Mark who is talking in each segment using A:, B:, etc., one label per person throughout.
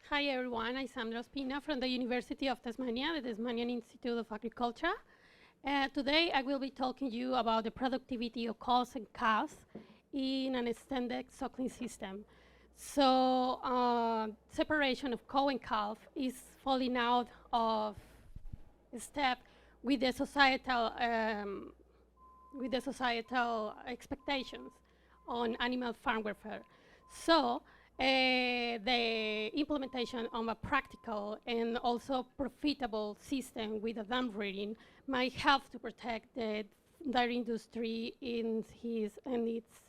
A: Hi everyone, I'm Sandra Ospina from the University of Tasmania, the Tasmanian Institute of Agriculture. Today I will be talking to you about the productivity of cows and calves in an extended suckling system. So separation of cow and calf is falling out of step with the societal expectations on animal farm welfare. So the implementation of a practical and also profitable system with a dam reading might help to protect the dairy industry in its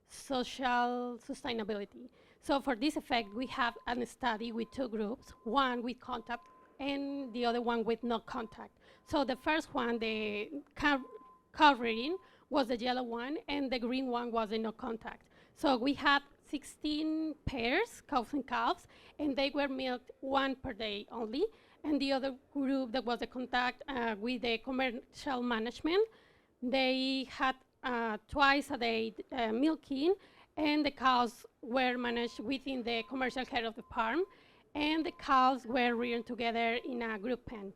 A: social sustainability. So for this effect, we have a study with two groups, one with contact and the other one with no contact. So the first one, the cow reading, was the yellow one, and the green one was the no contact. So we had 16 pairs, cows and calves, and they were milked one per day only. And the other group that was the contact with the commercial management, they had twice a day milking, and the cows were managed within the commercial care of the farm, and the cows were reared together in a group pen.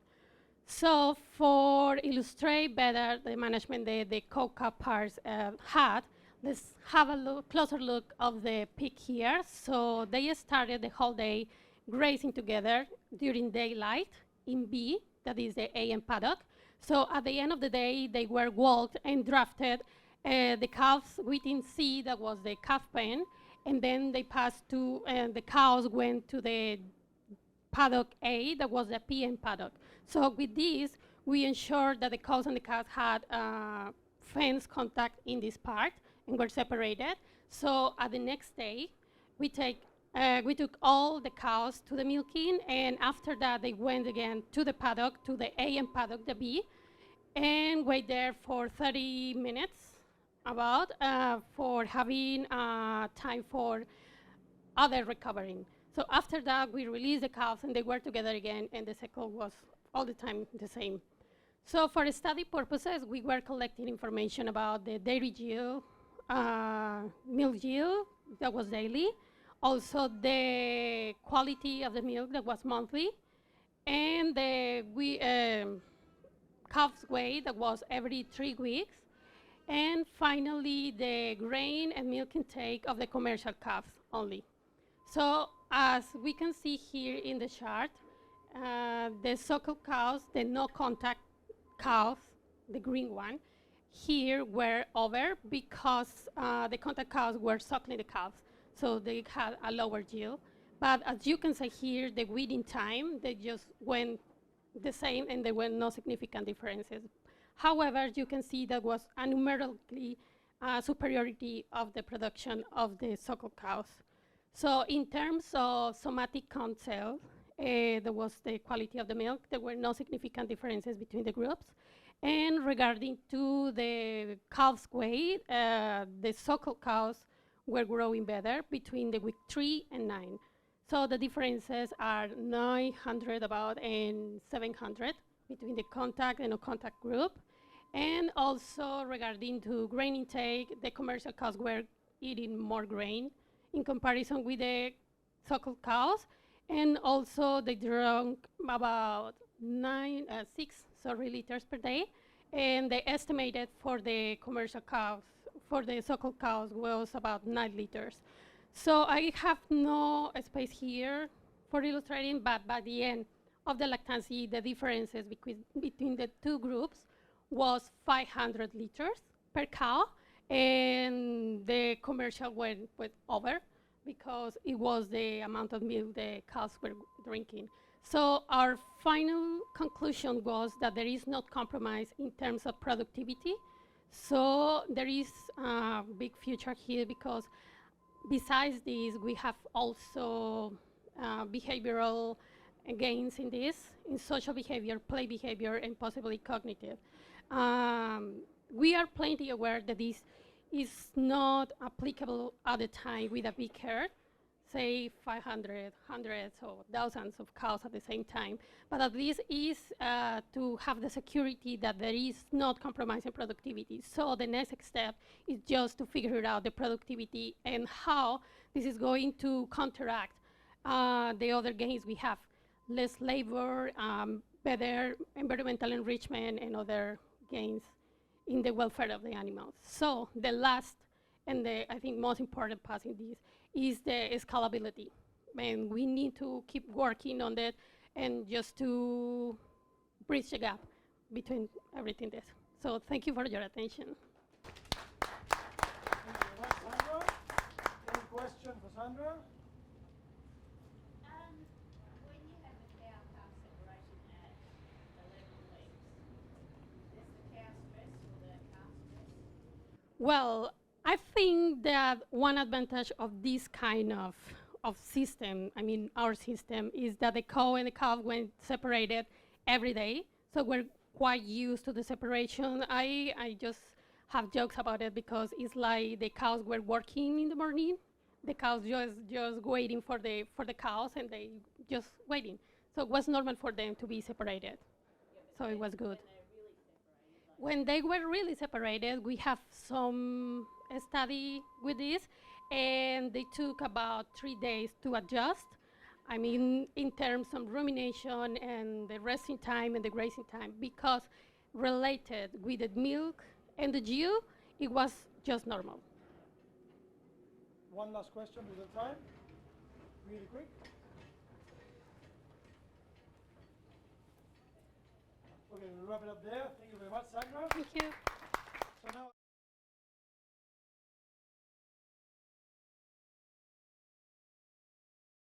A: So for illustrate better the management the cow-calf pairs had, let's have a closer look of the pig here. So they started the whole day grazing together during daylight in B, that is the AM paddock. So at the end of the day, they were walked and drafted the calves within C, that was the calf pen, and then they passed to, the cows went to the paddock A, that was the PM paddock. So with this, we ensured that the cows and the calves had fence contact in this part and were separated. So at the next day, we took all the cows to the milking, and after that, they went again to the paddock, to the AM paddock, the B, and wait there for 30 minutes about for having time for other recovering. So after that, we released the calves, and they were together again, and the cycle was all the time the same. So for study purposes, we were collecting information about the dairy yield, milk yield, that was daily, also the quality of the milk, that was monthly, and the calf's weight, that was every 3 weeks, and finally the grain and milk intake of the commercial calves only. So as we can see here in the chart, the suckle cows, the no contact cows, the green one, here were over because the contact cows were suckling the calves, so they had a lower yield. But as you can see here, the weeding time, they just went the same, and there were no significant differences. However, you can see there was a numerically superiority of the production of the suckle cows. So in terms of somatic count, there was the quality of the milk. There were no significant differences between the groups. And regarding to the calf's weight, the suckle cows were growing better between the week 3 and 9. So the differences are 900 about and 700 between the contact and no contact group. And also regarding to grain intake, the commercial cows were eating more grain in comparison with the suckle cows. And also they drank about 6 liters per day. And the estimated for the commercial cows, for the suckle cows, was about 9 liters. So I have no space here for illustrating, but by the end of the lactancy, the differences between the two groups was 500 liters per cow, and the commercial went over because it was the amount of milk the cows were drinking. So our final conclusion was that there is no compromise in terms of productivity. So there is a big future here because besides this, we have also behavioral gains in this, in social behavior, play behavior, and possibly cognitive. We are plenty aware that this is not applicable at the time with a big herd, say 500, hundreds, or thousands of cows at the same time. But at least is to have the security that there is not compromising productivity. So the next step is just to figure out the productivity and how this is going to counteract the other gains we have less labor, better environmental enrichment, and other gains in the welfare of the animals. So the last and the, I think, most important part in this is the scalability. And we need to keep working on that and just to bridge the gap between everything this. So thank you for your attention.
B: Thank you very much, Sandra. Any question for Sandra?
C: When you have a cow-calf separation at 11 weeks, does the cow stress or the calf stress?
A: Well, I think that one advantage of this kind of system, I mean our system, is that the cow and the calf went separated every day. So we're quite used to the separation. I just have jokes about it because it's like the cows were working in the morning, the cows just waiting for the cows, and they just waiting. So it was normal for them to be separated. So it was good. When they were really separated, we have some study with this, and they took about 3 days to adjust. I mean, in terms of rumination and the resting time and the grazing time, because related with the milk and the dew, it was just normal.
B: One last question with the time, really quick. Okay, we'll wrap it up there. Thank you very much, Sandra.
A: Thank you.
B: So now